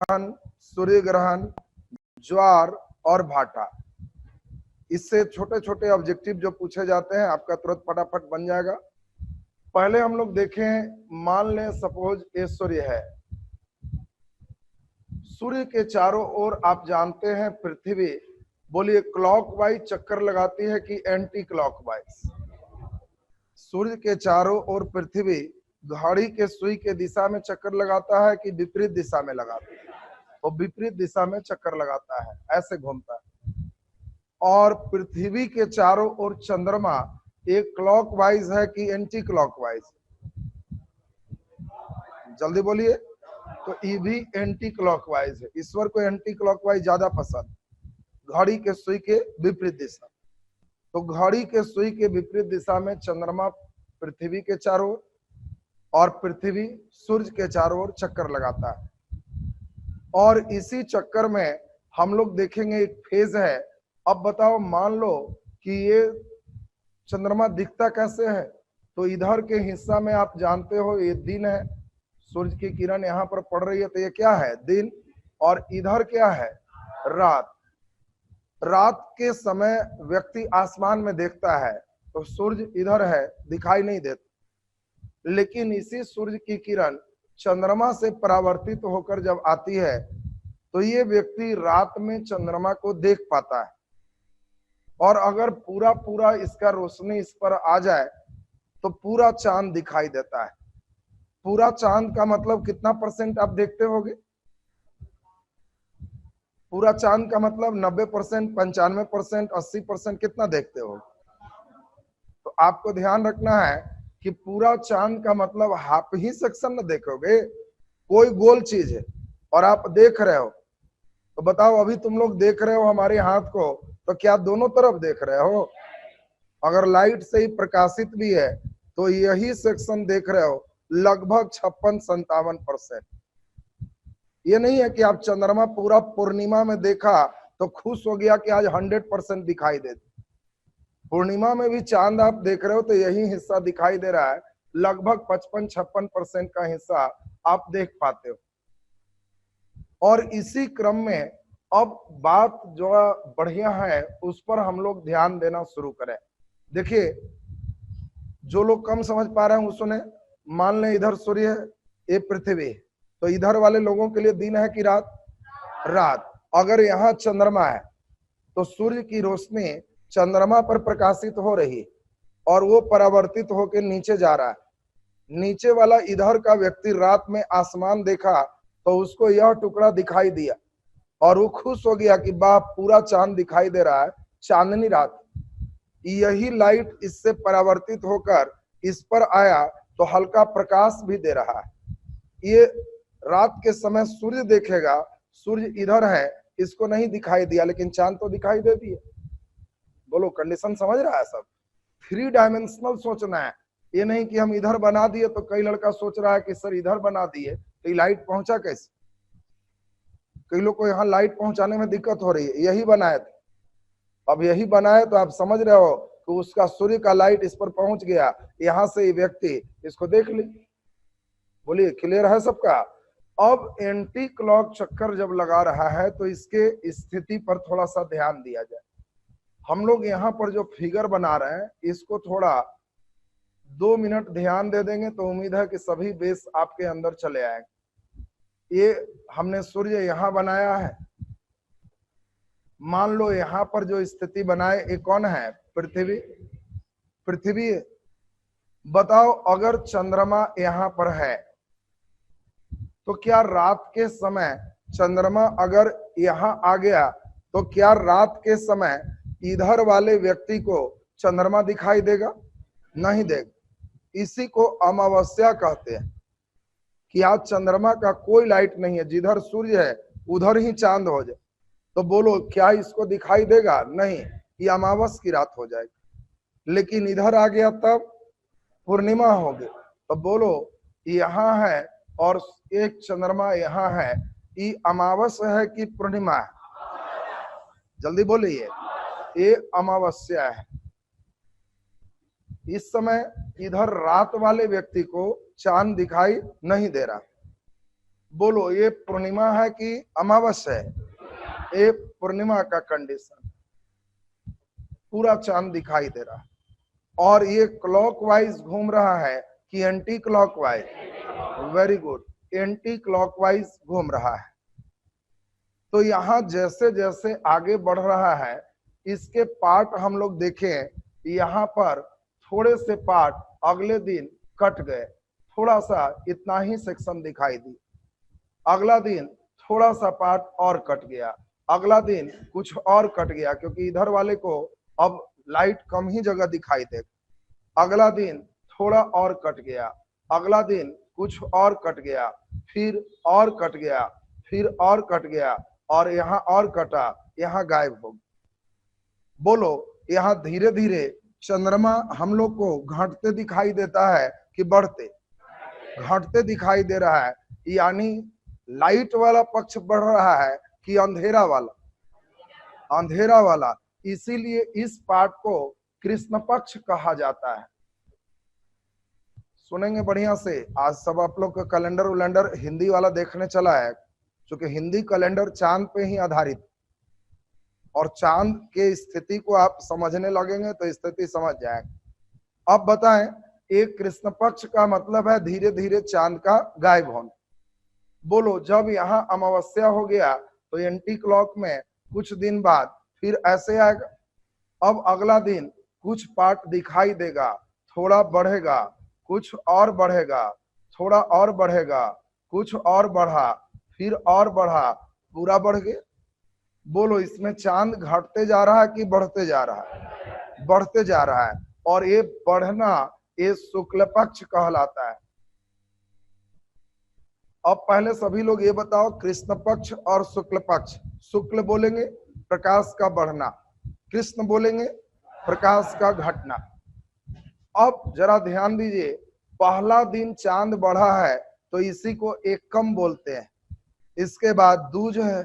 ग्रहण, सूर्य ग्रहण, ज्वार और भाटा। इससे छोटे छोटे ऑब्जेक्टिव जो पूछे जाते हैं आपका तुरंत फटाफट बन जाएगा। पहले हम लोग देखें, मान लें सपोज ये सूर्य है। सूर्य के चारों ओर आप जानते हैं पृथ्वी, बोलिए क्लॉकवाइज चक्कर लगाती है कि एंटी क्लॉकवाइज? सूर्य के चारों ओर पृथ्वी घड़ी के सुई के दिशा में चक्कर लगाता है कि विपरीत दिशा में लगाता है? वो विपरीत दिशा में चक्कर लगाता है, ऐसे घूमता है। और पृथ्वी के चारों ओर चंद्रमा एक क्लॉकवाइज है कि एंटी क्लॉकवाइज? जल्दी बोलिए। तो ये भी एंटी क्लॉकवाइज है। ईश्वर को एंटी क्लॉकवाइज ज्यादा पसंद, घड़ी के सुई के विपरीत दिशा। तो घड़ी के सुई के विपरीत दिशा में चंद्रमा पृथ्वी के चारों ओर और पृथ्वी सूर्य के चारों ओर चक्कर लगाता है। और इसी चक्कर में हम लोग देखेंगे एक फेज है। अब बताओ, मान लो कि ये चंद्रमा दिखता कैसे है? तो इधर के हिस्सा में आप जानते हो ये दिन है, सूर्य की किरण यहाँ पर पड़ रही है तो ये क्या है? दिन। और इधर क्या है? रात। रात के समय व्यक्ति आसमान में देखता है तो सूर्य इधर है, दिखाई नहीं देता। लेकिन इसी सूर्य की किरण चंद्रमा से परावर्तित होकर जब आती है तो ये व्यक्ति रात में चंद्रमा को देख पाता है। और अगर पूरा पूरा इसका रोशनी इस पर आ जाए तो पूरा चांद दिखाई देता है। पूरा चांद का मतलब कितना परसेंट आप देखते होगे? पूरा चांद का मतलब 90%, 95%, 80% कितना देखते हो? तो आपको ध्यान रखना है कि पूरा चांद का मतलब हाफ ही सेक्शन न देखोगे। कोई गोल चीज है और आप देख रहे हो, तो बताओ अभी तुम लोग देख रहे हो हमारे हाथ को, तो क्या दोनों तरफ देख रहे हो? अगर लाइट से ही प्रकाशित भी है तो यही सेक्शन देख रहे हो, लगभग 56-57%। ये नहीं है कि आप चंद्रमा पूरा पूर्णिमा में देखा तो खुश हो गया कि आज 100% दिखाई देती। पूर्णिमा में भी चांद आप देख रहे हो तो यही हिस्सा दिखाई दे रहा है, लगभग 55-56% का हिस्सा आप देख पाते हो। और इसी क्रम में अब बात जो बढ़िया है उस पर हम लोग ध्यान देना शुरू करें। देखिए, जो लोग कम समझ पा रहे हैं वो सुने। मान लें इधर सूर्य है, ये पृथ्वी है, तो इधर वाले लोगों के लिए दिन है कि रात? रात। अगर यहाँ चंद्रमा है तो सूर्य की रोशनी चंद्रमा पर प्रकाशित हो रही और वो परावर्तित होकर नीचे जा रहा है। नीचे वाला इधर का व्यक्ति रात में आसमान देखा तो उसको यह टुकड़ा दिखाई दिया और वो खुश हो गया कि वाह, पूरा चांद दिखाई दे रहा है, चांदनी रात। यही लाइट इससे परावर्तित होकर इस पर आया तो हल्का प्रकाश भी दे रहा है। ये रात के समय सूर्य देखेगा, सूर्य इधर है, इसको नहीं दिखाई दिया लेकिन चांद तो दिखाई दे दिए। बोलो, कंडीशन समझ रहा है सब? 3 डायमेंशनल सोचना है। ये नहीं कि हम इधर बना दिए तो कई लड़का सोच रहा है कि सर इधर बना दिए तो लाइट पहुंचा कैसे? कई लोग को यहाँ लाइट पहुंचाने में दिक्कत हो रही है, यही बनाए थे। अब यही बनाए तो आप समझ रहे हो कि उसका सूर्य का लाइट इस पर पहुंच गया, यहां से ये व्यक्ति इसको देख ली। बोलिए, क्लियर है सबका? अब एंटी क्लॉक चक्कर जब लगा रहा है तो इसके स्थिति पर थोड़ा सा ध्यान दिया जाए। हम लोग यहाँ पर जो फिगर बना रहे हैं इसको थोड़ा 2 मिनट ध्यान दे देंगे तो उम्मीद है कि सभी बेस आपके अंदर चले आएंगे। ये हमने सूर्य यहाँ बनाया है। मान लो यहाँ पर जो स्थिति बनाए ये कौन है? पृथ्वी। पृथ्वी। बताओ, अगर चंद्रमा यहाँ पर है तो क्या रात के समय चंद्रमा अगर यहाँ आ गया तो क्या रात के समय इधर वाले व्यक्ति को चंद्रमा दिखाई देगा? नहीं देगा। इसी को अमावस्या कहते हैं कि आज चंद्रमा का कोई लाइट नहीं है, जिधर सूर्य है उधर ही चांद हो जाए। तो बोलो, क्या इसको दिखाई देगा? नहीं, ये अमावस की रात हो जाएगी। लेकिन इधर आ गया तब पूर्णिमा हो गई। तो बोलो, यहाँ है और एक चंद्रमा यहाँ है, ये अमावस है कि पूर्णिमा है? जल्दी बोलिए। ये अमावस्या है। इस समय इधर रात वाले व्यक्ति को चांद दिखाई नहीं दे रहा। बोलो ये पूर्णिमा है कि अमावस्या है? ये पूर्णिमा का कंडीशन, पूरा चांद दिखाई दे रहा है। और ये क्लॉकवाइज घूम रहा है कि anti clockwise? Very good, anti clockwise घूम रहा है। तो यहाँ जैसे जैसे आगे बढ़ रहा है, इसके पार्ट हम लोग देखें, यहाँ पर थोड़े से पार्ट अगले दिन कट गए, थोड़ा सा इतना ही सेक्शन दिखाई दी। अगला दिन थोड़ा सा पार्ट और कट गया, अगला दिन कुछ और कट गया, क्योंकि इधर वाले को अब लाइट कम ही जगह दिखाई दे। अगला दिन थोड़ा और कट गया, अगला दिन कुछ और कट गया, फिर और कट गया, फिर और कट गया, और यहाँ और कटा, यहाँ गायब हो गया। बोलो यहाँ धीरे धीरे चंद्रमा हम लोग को घटते दिखाई देता है कि बढ़ते? घटते दिखाई दे रहा है, यानी लाइट वाला पक्ष बढ़ रहा है कि अंधेरा वाला? अंधेरा वाला। इसीलिए इस पार्ट को कृष्ण पक्ष कहा जाता है। सुनेंगे बढ़िया से। आज सब आप लोग का कैलेंडर उलेंडर हिंदी वाला देखने चला है, क्योंकि हिंदी कैलेंडर चांद पे ही आधारित, और चांद के स्थिति को आप समझने लगेंगे तो स्थिति समझ जाएंगे। अब बताएं, एक कृष्ण पक्ष का मतलब है धीरे धीरे चांद का गायब होना। बोलो जब यहाँ अमावस्या हो गया तो एंटी क्लॉक में कुछ दिन बाद फिर ऐसे आएगा। अब अगला दिन कुछ पार्ट दिखाई देगा, थोड़ा बढ़ेगा, कुछ और बढ़ेगा, थोड़ा और बढ़ेगा, कुछ और बढ़ा, फिर और बढ़ा, पूरा बढ़ गया। बोलो इसमें चांद घटते जा रहा है कि बढ़ते जा रहा है? बढ़ते जा रहा है। और ये बढ़ना ये शुक्ल पक्ष कहलाता है। अब पहले सभी लोग ये बताओ, कृष्ण पक्ष और शुक्ल पक्ष। शुक्ल बोलेंगे प्रकाश का बढ़ना, कृष्ण बोलेंगे प्रकाश का घटना। अब जरा ध्यान दीजिए, पहला दिन चांद बढ़ा है तो इसी को एकम बोलते हैं। इसके बाद दूज है।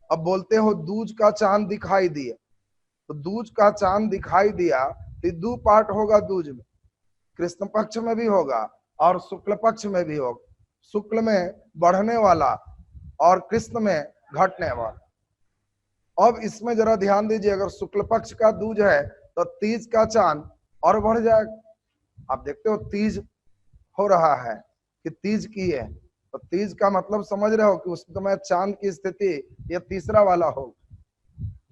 अब बोलते हो दूज का चांद दिखाई दिए, तो दूज का चांद दिखाई दिया तो दो पार्ट होगा दूज में, कृष्ण पक्ष में भी होगा और शुक्ल पक्ष में भी होगा। शुक्ल में बढ़ने वाला और कृष्ण में घटने वाला। अब इसमें जरा ध्यान दीजिए, अगर शुक्ल पक्ष का दूज है तो तीज का चांद और बढ़ जाएगा। आप देखते हो तीज हो रहा है कि तीज की है, तो तीज का मतलब समझ रहे हो कि उस समय चांद की स्थिति ये तीसरा वाला हो।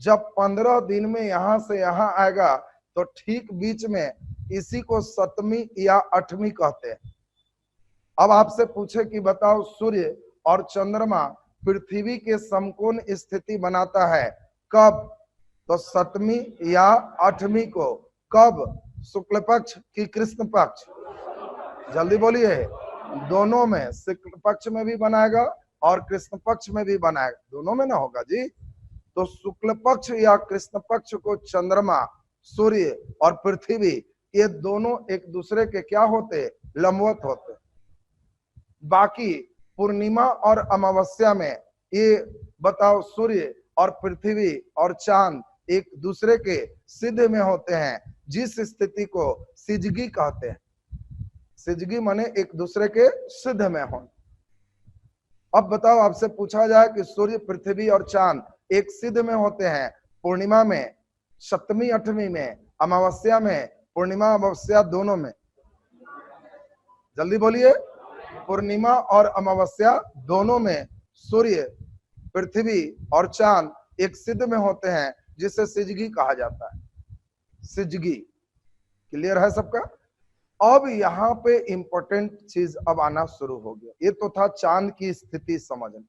जब 15 दिन में यहां से यहां आएगा तो ठीक बीच में इसी को सप्तमी या अठवीं कहते हैं। अब आपसे पूछे कि बताओ सूर्य और चंद्रमा पृथ्वी के समकोण स्थिति बनाता है कब? तो सप्तमी या अठवीं को। कब? शुक्ल पक्ष की कृष्ण पक्ष? जल्दी बोलिए। दोनों में, शुक्ल पक्ष में भी बनाएगा और कृष्ण पक्ष में भी बनाएगा, दोनों में ना होगा जी। तो शुक्ल पक्ष या कृष्ण पक्ष को चंद्रमा, सूर्य और पृथ्वी ये दोनों एक दूसरे के क्या होते? लंबवत होते। बाकी पूर्णिमा और अमावस्या में ये बताओ सूर्य और पृथ्वी और चांद एक दूसरे के सिद्ध में होते हैं, जिस स्थिति को सिजगी कहते हैं। सिजगी माने एक दूसरे के सिद्ध में हो। अब बताओ, आपसे पूछा जाए कि सूर्य, पृथ्वी और चांद एक सिद्ध में होते हैं, पूर्णिमा में, सप्तमी अठवीं में, अमावस्या में, पूर्णिमा अमावस्या दोनों में। जल्दी बोलिए। पूर्णिमा और अमावस्या दोनों में सूर्य, पृथ्वी और चांद एक सिद्ध में होते हैं, जिसे सिजगी कहा जाता है। सिजगी क्लियर है सबका? अब यहाँ पे इंपॉर्टेंट चीज अब आना शुरू हो गया। ये तो था चांद की स्थिति समझना।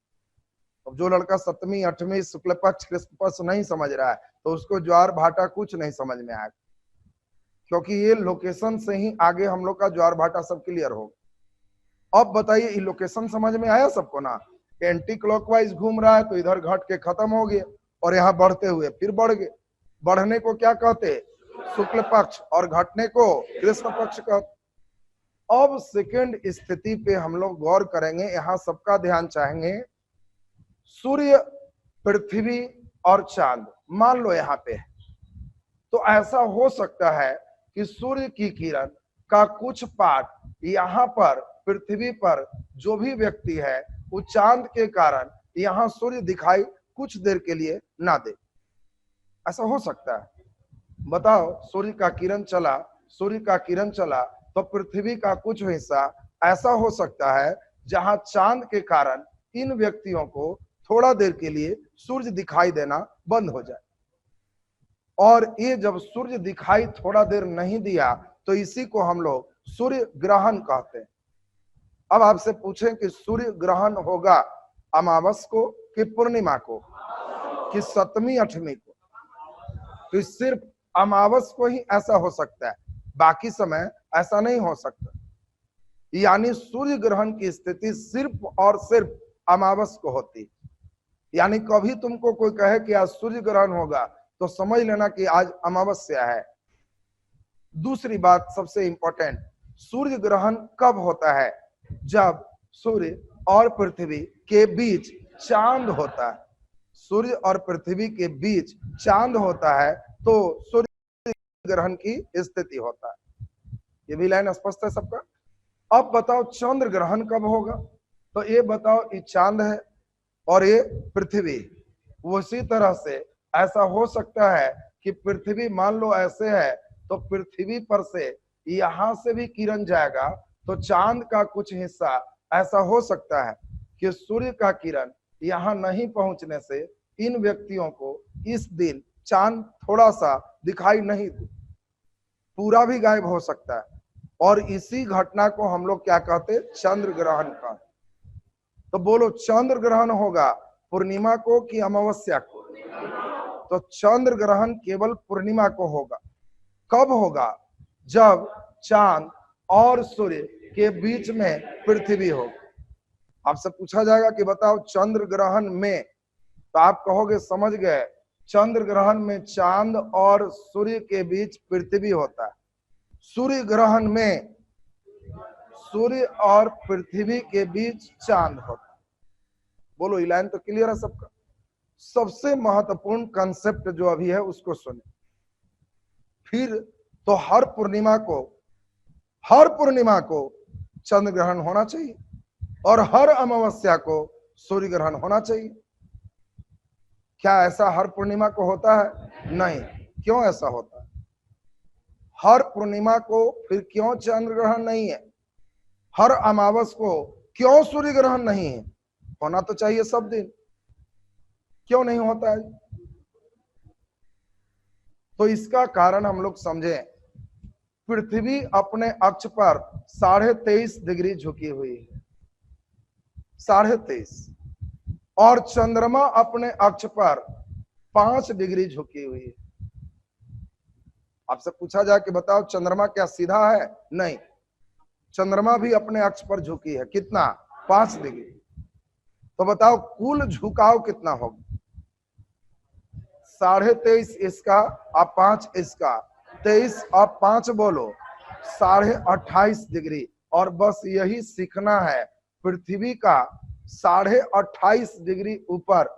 अब जो लड़का सप्तमी अठवीं शुक्ल पक्ष कृष्ण पक्ष नहीं समझ रहा है तो उसको ज्वार भाटा कुछ नहीं समझ में आएगा, क्योंकि ये लोकेशन से ही आगे हम लोग का ज्वार भाटा सब क्लियर होगा। अब बताइए, ये लोकेशन समझ में आया सबको ना? एंटी क्लॉकवाइज घूम रहा है तो इधर घट के खत्म हो गया और यहाँ बढ़ते हुए फिर बढ़ गए। बढ़ने को क्या कहते? शुक्ल पक्ष, और घटने को कृष्ण पक्ष कहते। अब सेकंड स्थिति पे हम लोग गौर करेंगे, यहाँ सबका ध्यान चाहेंगे। सूर्य, पृथ्वी और चांद मान लो यहाँ पे, तो ऐसा हो सकता है कि सूर्य की किरण का कुछ पार्ट यहाँ पर पृथ्वी पर जो भी व्यक्ति है वो चांद के कारण यहाँ सूर्य दिखाई कुछ देर के लिए ना दे। ऐसा हो सकता है? बताओ, सूर्य का किरण चला तो पृथ्वी का कुछ हिस्सा ऐसा हो सकता है जहां चांद के कारण इन व्यक्तियों को थोड़ा देर के लिए सूर्य दिखाई देना बंद हो जाए। और ये जब सूर्य दिखाई थोड़ा देर नहीं दिया तो इसी को हम लोग सूर्य ग्रहण कहते हैं। अब आपसे पूछें कि सूर्य ग्रहण होगा अमावस को कि पूर्णिमा को कि सप्तमी अष्टमी को, तो सिर्फ अमावस को ही ऐसा हो सकता है, बाकी समय ऐसा नहीं हो सकता। यानी सूर्य ग्रहण की स्थिति सिर्फ और सिर्फ अमावस को होती। यानी कभी तुमको कोई कहे कि आज सूर्य ग्रहण होगा तो समझ लेना कि आज अमावस्या है। दूसरी बात सबसे इंपॉर्टेंट, सूर्य ग्रहण कब होता है? जब सूर्य और पृथ्वी के बीच चांद होता है। सूर्य और पृथ्वी के बीच चांद होता है तो सूर्य ग्रहण की स्थिति होता है। ये भी लाइन स्पष्ट है सबका? अब बताओ चंद्र ग्रहण कब होगा? तो ये बताओ, ये चांद है और ये पृथ्वी। उसी तरह से ऐसा हो सकता है कि पृथ्वी मान लो ऐसे है तो पृथ्वी पर से यहां से भी किरण जाएगा तो चांद का कुछ हिस्सा ऐसा हो सकता है कि सूर्य का किरण यहां नहीं पहुंचने से इन व्यक्तियों को इस दिन चांद थोड़ा सा दिखाई नहीं दे, पूरा भी गायब हो सकता है। और इसी घटना को हम लोग क्या कहते? चंद्र ग्रहण का। तो बोलो, चंद्र ग्रहण होगा पूर्णिमा को कि अमावस्या को? तो चंद्र ग्रहण केवल पूर्णिमा को होगा। कब होगा? जब चांद और सूर्य के बीच में पृथ्वी हो। आपसे पूछा जाएगा कि बताओ चंद्र ग्रहण में, तो आप कहोगे समझ गए, चंद्र ग्रहण में चांद और सूर्य के बीच पृथ्वी होता है। सूर्य ग्रहण में सूर्य और पृथ्वी के बीच चांद होता है। बोलो, ये लाइन तो क्लियर है सबका? सबसे महत्वपूर्ण कंसेप्ट जो अभी है उसको सुने। फिर तो हर पूर्णिमा को चंद्र ग्रहण होना चाहिए और हर अमावस्या को सूर्य ग्रहण होना चाहिए। क्या ऐसा हर पूर्णिमा को होता है? नहीं। क्यों ऐसा होता है? हर पूर्णिमा को फिर क्यों चंद्र ग्रहण नहीं है? हर अमावस को क्यों सूर्य ग्रहण नहीं है? होना तो चाहिए सब दिन, क्यों नहीं होता है? तो इसका कारण हम लोग समझे। पृथ्वी अपने अक्ष पर 23.5 डिग्री झुकी हुई है, 23.5, और चंद्रमा अपने अक्ष पर 5 डिग्री झुकी हुई है। आपसे पूछा जाए कि बताओ चंद्रमा क्या सीधा है? नहीं, चंद्रमा भी अपने अक्ष पर झुकी है। कितना? 5 डिग्री। तो बताओ कुल झुकाव कितना होगा? 23.5 इसका और 5 इसका, 23 और 5 बोलो 28.5 डिग्री। और बस यही सीखना है, पृथ्वी का 28.5 डिग्री ऊपर,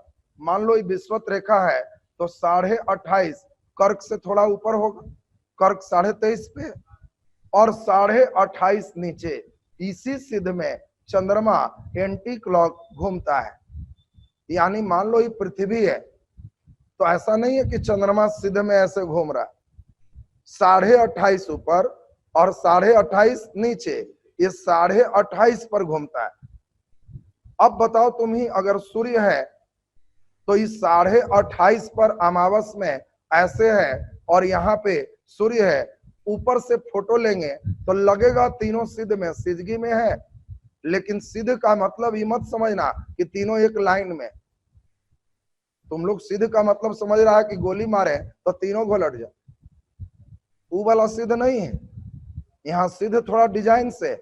मान लो ये विषुवत रेखा है तो 28.5 कर्क से थोड़ा ऊपर होगा, कर्क 23.5 पे, और 28.5 नीचे। इसी सिद्ध में चंद्रमा एंटी क्लॉक घूमता है। यानी मान लो ये पृथ्वी है तो ऐसा नहीं है कि चंद्रमा सिद्ध में ऐसे घूम रहा है, 28.5 ऊपर और 28.5 नीचे, ये 28.5 पर घूमता है। अब बताओ तुम ही, अगर सूर्य है तो इस 28.5 पर अमावस में ऐसे है और यहाँ पे सूर्य है, ऊपर से फोटो लेंगे तो लगेगा तीनों सिद्ध में, सिद्धगी में है। लेकिन सिद्ध का मतलब ये मत समझना कि तीनों एक लाइन में। तुम लोग सिद्ध का मतलब समझ रहा है कि गोली मारे तो तीनों घोलट जाए, वो वाला सिद्ध नहीं है। यहाँ सिद्ध थोड़ा डिजाइन से।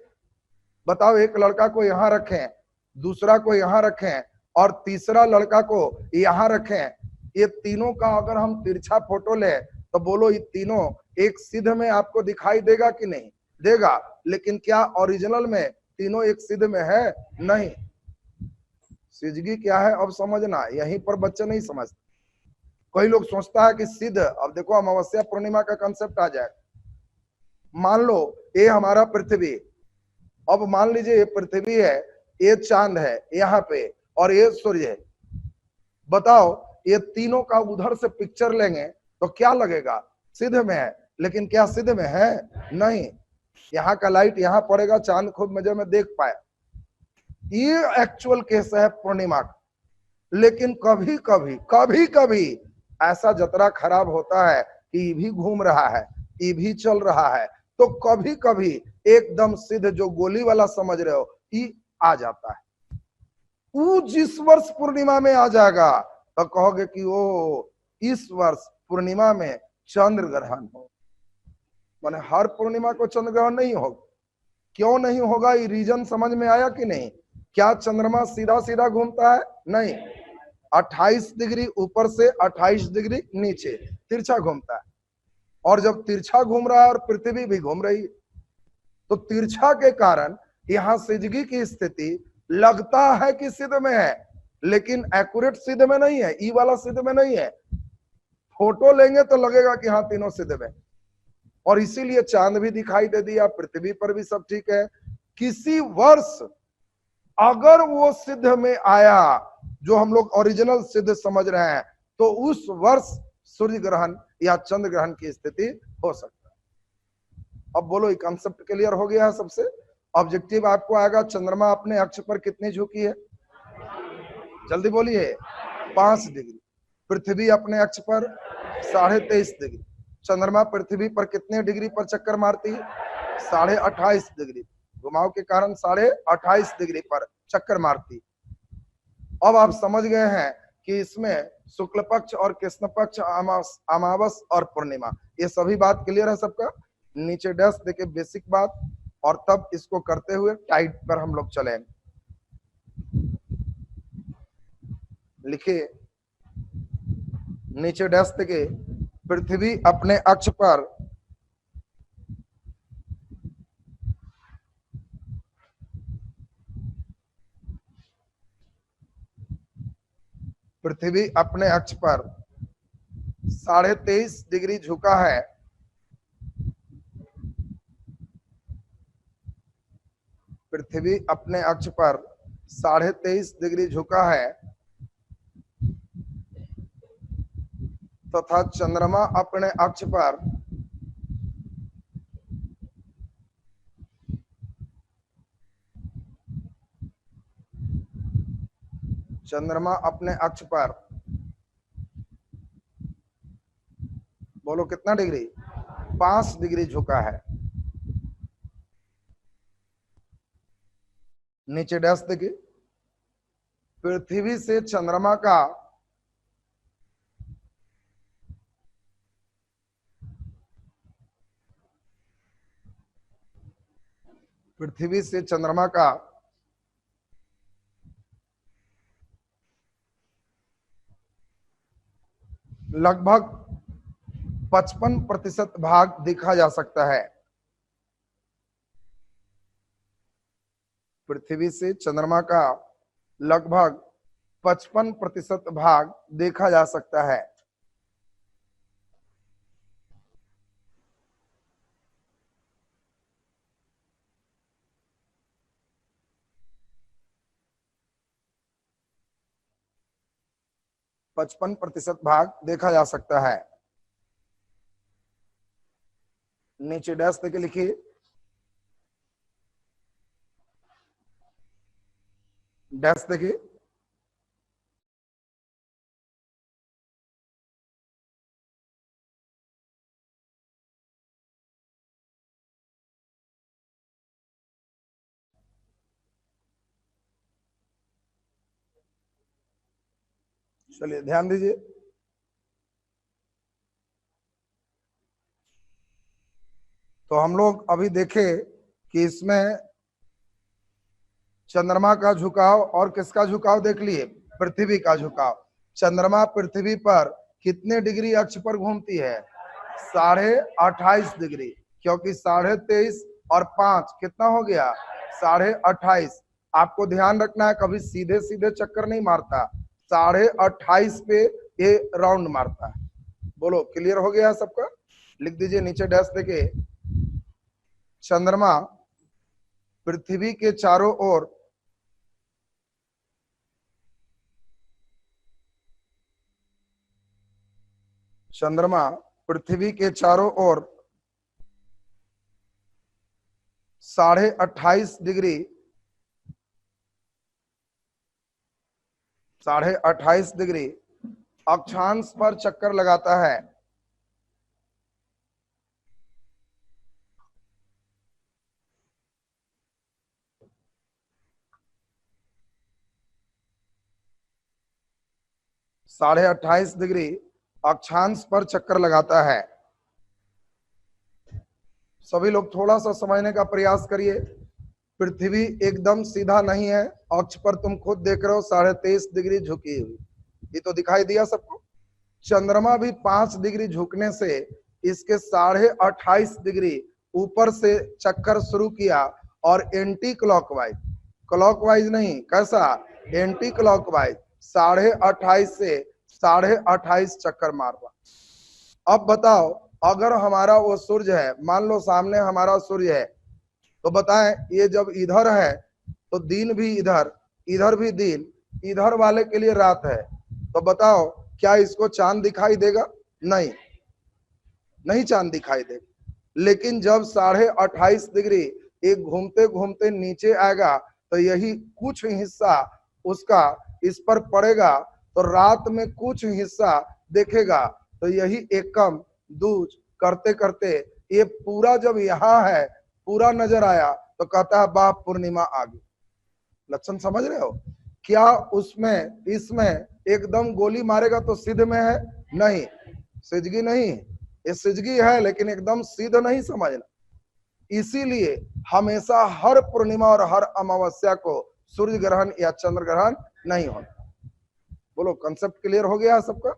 बताओ एक लड़का को यहाँ रखें, दूसरा को यहाँ रखें और तीसरा लड़का को यहाँ रखें, ये तीनों का अगर हम तिरछा फोटो ले तो बोलो ये तीनों एक सिद्ध में आपको दिखाई देगा कि नहीं देगा? लेकिन क्या ओरिजिनल में तीनों एक सिद्ध में है? नहीं। सिद्धगी क्या है अब समझना, यहीं पर बच्चे नहीं समझते। कोई लोग सोचता है कि सिद्ध, अब देखो अमावस्या पूर्णिमा का कंसेप्ट आ जाए। मान लो ये हमारा पृथ्वी, अब मान लीजिए ये पृथ्वी है ये चांद है यहाँ पे, और ये सूर्य है। बताओ ये तीनों का उधर से पिक्चर लेंगे तो क्या लगेगा? सीधे में है, लेकिन क्या सीधे में है? नहीं। यहाँ का लाइट यहाँ पड़ेगा, चांद खूब मजे में देख पाए। ये एक्चुअल केस है पूर्णिमा का। लेकिन कभी कभी ऐसा जतरा खराब होता है कि ये भी घूम रहा है, ये भी चल रहा है, तो कभी कभी एकदम सीधे जो गोली वाला समझ रहे हो ये आ जाता है। वो जिस वर्ष पूर्णिमा में आ जाएगा तो कहोगे कि ओ इस वर्ष पूर्णिमा में चंद्र ग्रहण हो। माने हर पूर्णिमा को चंद्र ग्रहण नहीं होगा। क्यों नहीं होगा? ये रीजन समझ में आया कि नहीं? क्या चंद्रमा सीधा सीधा घूमता है? नहीं, 28 डिग्री ऊपर से 28 डिग्री नीचे तिरछा घूमता है। और जब तिरछा घूम रहा है और पृथ्वी भी घूम रही है, तो तिरछा के कारण यहाँ सिजगी की स्थिति लगता है कि सिद्ध में है, लेकिन एक्यूरेट सिद्ध में नहीं है। ई वाला सिद्ध में नहीं है। फोटो लेंगे तो लगेगा कि हाँ तीनों सिद्ध में। और इसीलिए चांद भी दिखाई दे दिया, पृथ्वी पर भी सब ठीक है। किसी वर्ष अगर वो सिद्ध में आया, जो हम लोग ओरिजिनल सिद्ध समझ रहे हैं, तो उस वर्ष सूर्य ग्रहण या चंद्र ग्रहण की स्थिति हो सकता है। अब बोलो, ये कॉन्सेप्ट क्लियर हो गया है? सबसे ऑब्जेक्टिव आपको आएगा, चंद्रमा अपने अक्ष पर कितनी झुकी है? जल्दी बोलिए। 5 डिग्री। पृथ्वी अपने अक्ष पर 23.5 डिग्री। चंद्रमा पृथ्वी पर कितने डिग्री पर चक्कर मारती है? 28.5 डिग्री। घुमाव के कारण 28.5 डिग्री पर चक्कर मारती। अब आप समझ गए हैं कि इसमें शुक्ल पक्ष और कृष्ण पक्ष, अमावस और पूर्णिमा, ये सभी बात क्लियर है सबका? नीचे डैश देके बेसिक बात, और तब इसको करते हुए टाइट पर हम लोग चले। लिखिए नीचे डैश देके, पृथ्वी अपने अक्ष पर पृथ्वी अपने अक्ष पर 23.5 डिग्री झुका है। पृथ्वी अपने अक्ष पर 23.5 डिग्री झुका है तथा चंद्रमा अपने अक्ष पर बोलो कितना डिग्री? 5 डिग्री झुका है। नीचे डैश देखिए, पृथ्वी से चंद्रमा का लगभग 55% भाग देखा जा सकता है। पृथ्वी से चंद्रमा का लगभग 55% भाग देखा जा सकता है। पचपन प्रतिशत भाग देखा जा सकता है। नीचे डैश देके लिखिए, डैश देखिए, चलिए ध्यान दीजिए। तो हम लोग अभी देखे कि इसमें चंद्रमा का झुकाव और किसका झुकाव देख लिए? पृथ्वी का झुकाव। चंद्रमा पृथ्वी पर कितने डिग्री अक्ष पर घूमती है? 28.5 डिग्री, क्योंकि 23.5 और 5 कितना हो गया? 28.5। आपको ध्यान रखना है, कभी सीधे सीधे चक्कर नहीं मारता, 28.5 पे ये राउंड मारता है। बोलो क्लियर हो गया सबका? लिख दीजिए नीचे डैश देके, चंद्रमा पृथ्वी के चारों ओर चंद्रमा पृथ्वी के चारों ओर 28.5 डिग्री 28.5 डिग्री अक्षांश पर चक्कर लगाता है। साढ़े 28 डिग्री अक्षांश पर चक्कर लगाता है। सभी लोग थोड़ा सा समझने का प्रयास करिए। पृथ्वी एकदम सीधा नहीं है, अक्ष पर तुम खुद देख रहे हो 23.5 डिग्री झुकी हुई, ये तो दिखाई दिया सबको। चंद्रमा भी 5 डिग्री झुकने से इसके 28.5 डिग्री ऊपर से चक्कर शुरू किया और एंटी क्लॉकवाइज, क्लॉकवाइज नहीं, कैसा, एंटी क्लॉकवाइज 28.5 से 28.5 चक्कर मार रहा। अब बताओ, अगर हमारा वो सूर्य है, मान लो सामने हमारा सूर्य है, तो बताएं ये जब इधर है तो दिन भी इधर, इधर भी दिन, इधर वाले के लिए रात है, तो बताओ क्या इसको चांद दिखाई देगा? नहीं, नहीं चांद दिखाई देगा। लेकिन जब 28.5 डिग्री एक घूमते घूमते नीचे आएगा तो यही कुछ हिस्सा उसका इस पर पड़ेगा, तो रात में कुछ हिस्सा देखेगा, तो यही एकम दूज करते करते ये पूरा जब यहाँ है पूरा नजर आया तो कहता है वाह पूर्णिमा आ गई। लक्षण समझ रहे हो? क्या उसमें इसमें एकदम गोली मारेगा तो सिद्ध में है? नहीं, सिजगी नहीं, ये सिजगी है लेकिन एकदम सिद्ध नहीं, समझना। इसीलिए हमेशा हर पूर्णिमा और हर अमावस्या को सूर्य ग्रहण या चंद्र ग्रहण नहीं होता। बोलो कंसेप्ट क्लियर हो गया है सबका?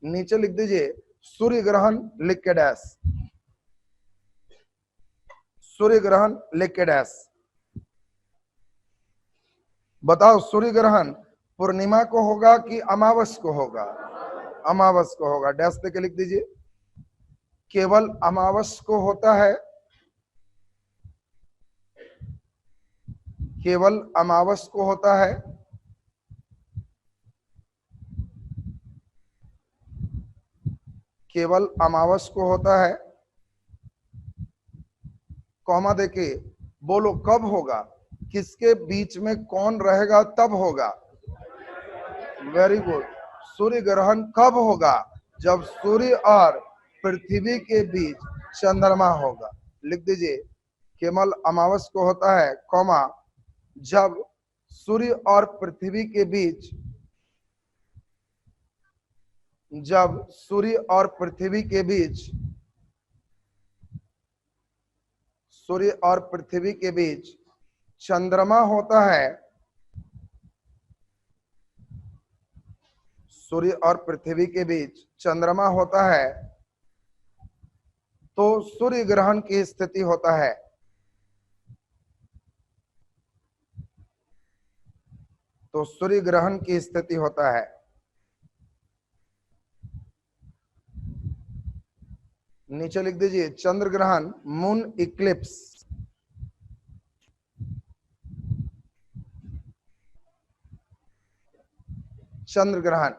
नीचे लिख दीजिए सूर्य ग्रहण लिख के डैश, सूर्य ग्रहण लिख के डैश। बताओ सूर्य ग्रहण पूर्णिमा को होगा कि अमावस को होगा? अमावस को होगा, डैश देके लिख दीजिए। केवल अमावस को होता है, केवल अमावस को होता है। केवल अमावस को होता है, कॉमा देके बोलो कब होगा, किसके बीच में कौन रहेगा तब होगा। Very good. सूर्य ग्रहण कब होगा? जब सूर्य और पृथ्वी के बीच चंद्रमा होगा। लिख दीजिए केवल अमावस को होता है, कॉमा जब सूर्य और पृथ्वी के बीच, जब सूर्य और पृथ्वी के बीच, सूर्य और पृथ्वी के बीच चंद्रमा होता है, सूर्य और पृथ्वी के बीच चंद्रमा होता है तो सूर्य ग्रहण की स्थिति होता है। तो सूर्य ग्रहण की स्थिति होता है। नीचे लिख दीजिए चंद्र ग्रहण, मून इक्लिप्स। चंद्र ग्रहण,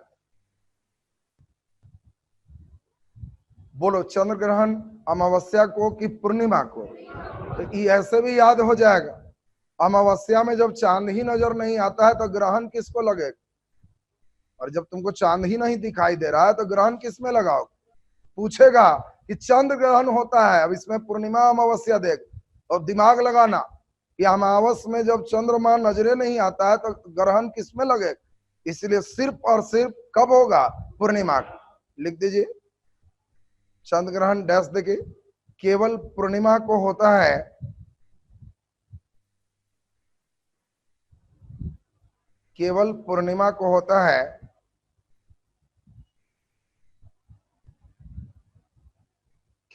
बोलो चंद्र ग्रहण अमावस्या को कि पूर्णिमा को? तो ये ऐसे भी याद हो जाएगा, अमावस्या में जब चांद ही नजर नहीं आता है तो ग्रहण किसको लगेगा? और जब तुमको चांद ही नहीं दिखाई दे रहा है तो ग्रहण किस में लगाओ? पूछेगा कि चंद्र ग्रहण होता है, अब इसमें पूर्णिमा अमावस्या देख, और दिमाग लगाना कि अमावस में जब चंद्रमा नजरे नहीं आता है तो ग्रहण किस में लगेगा? इसलिए सिर्फ और सिर्फ कब होगा? पूर्णिमा को। लिख दीजिए चंद्र ग्रहण डैश देखिए केवल पूर्णिमा को होता है, केवल पूर्णिमा को होता है,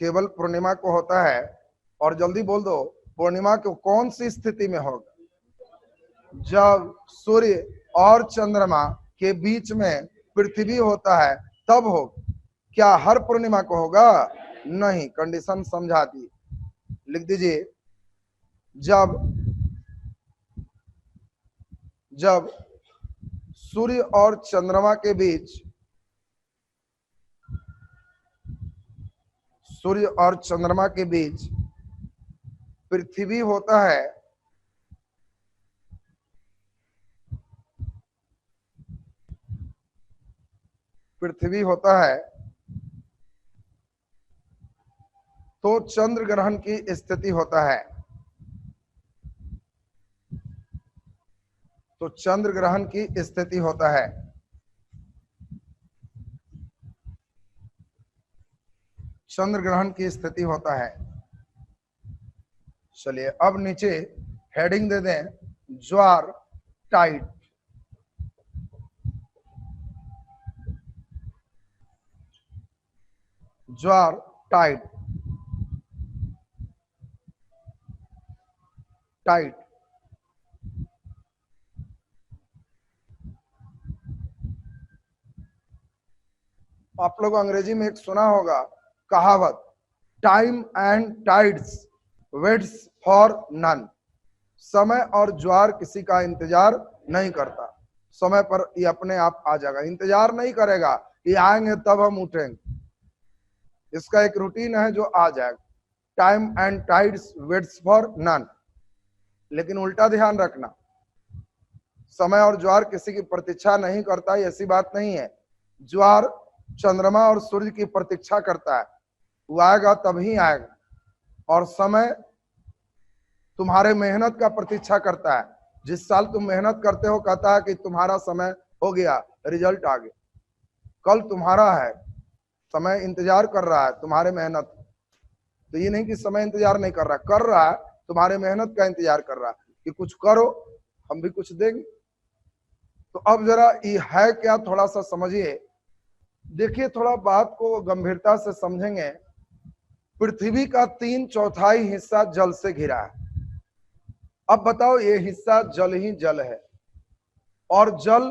केवल पूर्णिमा को होता है। और जल्दी बोल दो पूर्णिमा को कौन सी स्थिति में होगा? जब सूर्य और चंद्रमा के बीच में पृथ्वी होता है तब होगा। क्या हर पूर्णिमा को होगा? नहीं, कंडीशन समझा दी। लिख दीजिए जब, जब सूर्य और चंद्रमा के बीच, सूर्य और चंद्रमा के बीच पृथ्वी होता है, पृथ्वी होता है तो चंद्र ग्रहण की स्थिति होता है, तो चंद्र ग्रहण की स्थिति होता है। चंद्र ग्रहण की स्थिति होता है। चलिए अब नीचे हेडिंग दे दें, ज्वार टाइड। ज्वार टाइड, टाइड। आप लोग अंग्रेजी में एक सुना होगा कहावत, time and tides waits for none. समय और ज्वार किसी का इंतजार नहीं करता, समय पर ये अपने आप आ जाएगा, इंतजार नहीं करेगा, ये आएंगे तब हम उठेंगे। इसका एक रूटीन है जो आ जाएगा। Time and tides waits for none. लेकिन उल्टा ध्यान रखना, समय और ज्वार किसी की प्रतीक्षा नहीं करता, ऐसी बात नहीं है। ज्वार चंद्रमा और सूर्य की प्रतीक्षा करता है, वो आएगा तभी आएगा। और समय तुम्हारे मेहनत का प्रतीक्षा करता है। जिस साल तुम मेहनत करते हो कहता है कि तुम्हारा समय हो गया, रिजल्ट आ गया। कल तुम्हारा है, समय इंतजार कर रहा है तुम्हारे मेहनत। तो ये नहीं कि समय इंतजार नहीं कर रहा है, तुम्हारे मेहनत का इंतजार कर रहा है कि कुछ करो, हम भी कुछ देंगे। तो अब जरा ये है क्या, थोड़ा सा समझिए, देखिए, थोड़ा बात को गंभीरता से समझेंगे। पृथ्वी का 3/4 हिस्सा जल से घिरा है। अब बताओ, ये हिस्सा जल ही जल है, और जल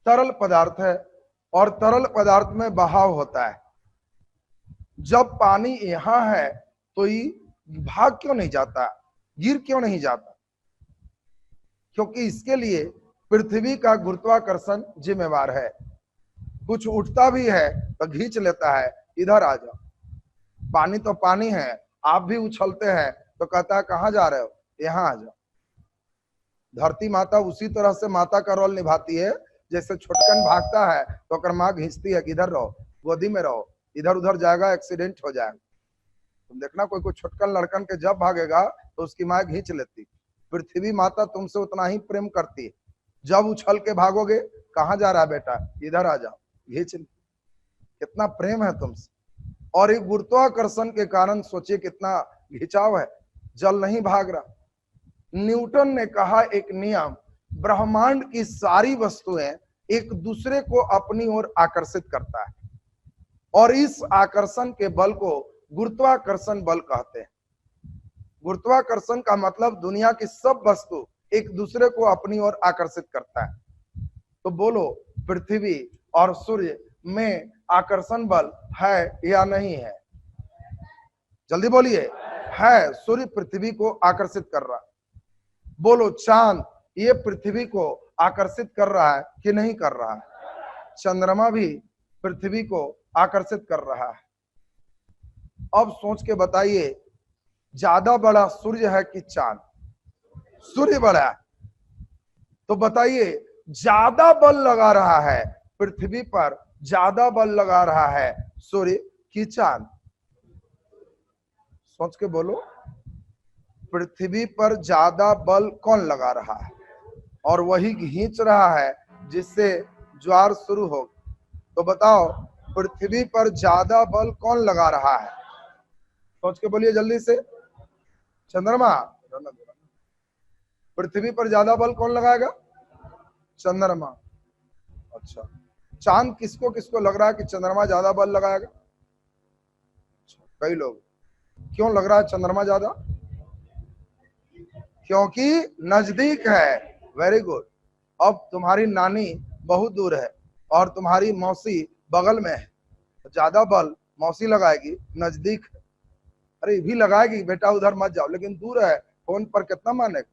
तरल पदार्थ है, और तरल पदार्थ में बहाव होता है। जब पानी यहां है तो ये भाग क्यों नहीं जाता, गिर क्यों नहीं जाता? क्योंकि इसके लिए पृथ्वी का गुरुत्वाकर्षण जिम्मेवार है। कुछ उठता भी है तो खींच लेता है, इधर आ जाओ। पानी तो पानी है, आप भी उछलते हैं तो कहता है कहां जा रहे हो, यहां आ जाओ। धरती माता उसी तरह से माता का रोल निभाती है, जैसे छोटकन भागता है तो अगर माँ खींचती है कि इधर रहो, गोदी में रहो, इधर उधर जाएगा एक्सीडेंट हो जाएगा। तुम देखना कोई छोटकन लड़कन के जब भागेगा तो उसकी माँ खींच लेती। पृथ्वी माता तुमसे उतना ही प्रेम करती है। जब उछल के भागोगे, कहां जा रहा है बेटा, इधर आ जाओ, खींच। कितना प्रेम है तुमसे। और एक गुरुत्वाकर्षण के कारण सोचिए कितना खिंचाव है, जल नहीं भाग रहा। न्यूटन ने कहा एक नियम, ब्रह्मांड की सारी वस्तुएं एक दूसरे को अपनी ओर आकर्षित करता है, और इस आकर्षण के बल को गुरुत्वाकर्षण बल कहते हैं। गुरुत्वाकर्षण का मतलब दुनिया की सब वस्तु एक दूसरे को अपनी ओर आकर्षित करता है। तो बोलो, पृथ्वी और सूर्य में आकर्षण बल है या नहीं है? जल्दी बोलिए, है। सूर्य पृथ्वी को आकर्षित कर रहा है। बोलो, चांद ये पृथ्वी को आकर्षित कर रहा है कि नहीं कर रहा है? चंद्रमा भी पृथ्वी को आकर्षित कर रहा है। अब सोच के बताइए, ज्यादा बड़ा सूर्य है कि चांद? सूर्य बड़ा है। तो बताइए, ज्यादा बल लगा रहा है पृथ्वी पर, ज्यादा बल लगा रहा है सूर्य की चांद? सोच के बोलो, पृथ्वी पर ज्यादा बल कौन लगा रहा है? और वही खींच रहा है जिससे ज्वार शुरू हो। तो बताओ, पृथ्वी पर ज्यादा बल कौन लगा रहा है? सोच के बोलिए जल्दी से। चंद्रमा। पृथ्वी पर ज्यादा बल कौन लगाएगा? चंद्रमा। अच्छा, चांद किसको किसको लग रहा है कि चंद्रमा ज्यादा बल लगाएगा? कई लोग। क्यों लग रहा है चंद्रमा ज्यादा? क्योंकि नजदीक है। Very good. अब तुम्हारी नानी बहुत दूर है और तुम्हारी मौसी बगल में है, तो ज्यादा बल मौसी लगाएगी, नजदीक है। अरे भी लगाएगी बेटा, उधर मत जाओ, लेकिन दूर है, फोन पर कितना मानेगा?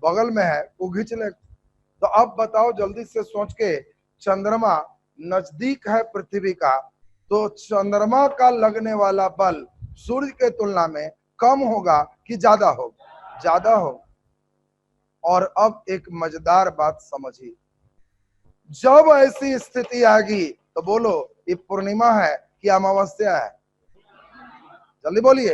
बगल में है, वो खींच ले। तो अब बताओ जल्दी से सोच के, चंद्रमा नजदीक है पृथ्वी का, तो चंद्रमा का लगने वाला बल सूर्य के तुलना में कम होगा कि ज्यादा होगा? ज्यादा हो। और अब एक मजेदार बात समझिए, जब ऐसी स्थिति आएगी तो बोलो ये पूर्णिमा है कि अमावस्या है? जल्दी बोलिए।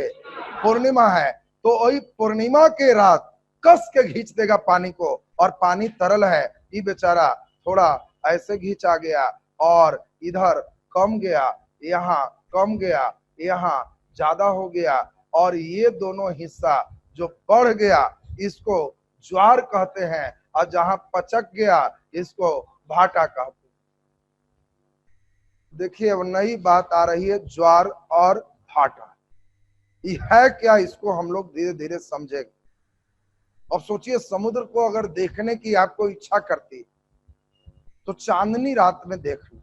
पूर्णिमा है। तो वही पूर्णिमा के रात कस के खींच देगा पानी को, और पानी तरल है, ये बेचारा थोड़ा ऐसे खींचा गया और इधर कम गया, यहाँ कम गया, यहाँ ज्यादा हो गया, और ये दोनों हिस्सा जो बढ़ गया इसको ज्वार कहते हैं, और जहां पचक गया इसको भाटा कहते हैं। देखिए अब नई बात आ रही है, ज्वार और भाटा ये है क्या, इसको हम लोग धीरे धीरे समझेंगे। अब सोचिए, समुद्र को अगर देखने की आपको इच्छा करती तो चांदनी रात में देख लो।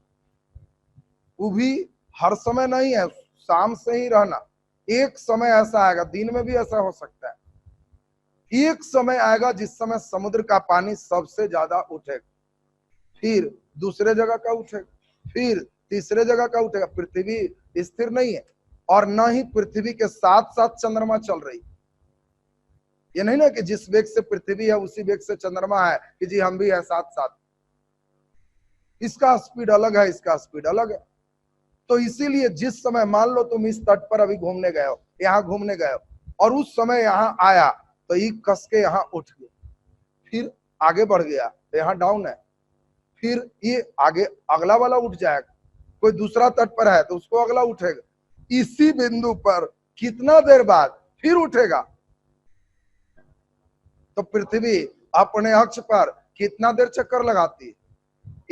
वो भी हर समय नहीं है, शाम से ही रहना। एक समय ऐसा आएगा, दिन में भी ऐसा हो सकता है, एक समय आएगा जिस समय समुद्र का पानी सबसे ज्यादा उठेगा, फिर दूसरे जगह का उठेगा, फिर तीसरे जगह का उठेगा। पृथ्वी स्थिर नहीं है, और न ही पृथ्वी के साथ साथ चंद्रमा चल रही। ये नहीं ना कि जिस वेग से पृथ्वी है उसी वेग से चंद्रमा है कि जी हम भी है साथ साथ। इसका स्पीड अलग है, इसका स्पीड अलग है। तो इसीलिए जिस समय मान लो तुम इस तट पर अभी घूमने गए हो, यहाँ घूमने गए हो, और उस समय यहाँ आया तो ये कस के यहाँ उठ गया, फिर आगे बढ़ गया तो यहाँ डाउन है, फिर ये आगे अगला वाला उठ जाएगा। कोई दूसरा तट पर है तो उसको अगला उठेगा। इसी बिंदु पर कितना देर बाद फिर उठेगा। तो पृथ्वी अपने अक्ष पर कितना देर चक्कर लगाती है?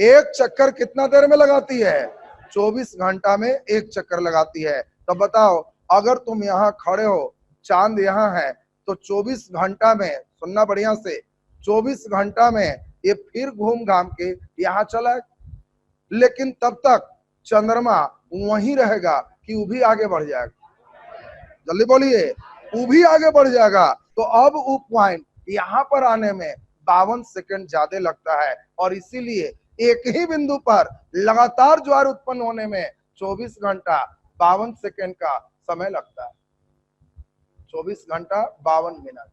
एक चक्कर कितना देर में लगाती है? 24 घंटा में एक चक्कर लगाती है। तो बताओ, अगर तुम यहाँ खड़े हो, चांद यहाँ है, तो 24 घंटा में, सुनना बढ़िया से, 24 घंटा में ये फिर घूम घाम के यहाँ चला। लेकिन तब तक चंद्रमा वहीं रहेगा कि वो भी आगे बढ़ जाएगा? जल्दी बोलिए, वो भी आगे बढ़ जाएगा। तो अब वो पॉइंट यहाँ पर आने में 52 सेकंड ज्यादा लगता है, और इसीलिए एक ही बिंदु पर लगातार ज्वार उत्पन्न होने में 24 घंटा 52 सेकंड का समय लगता है। 24 घंटा 52 मिनट।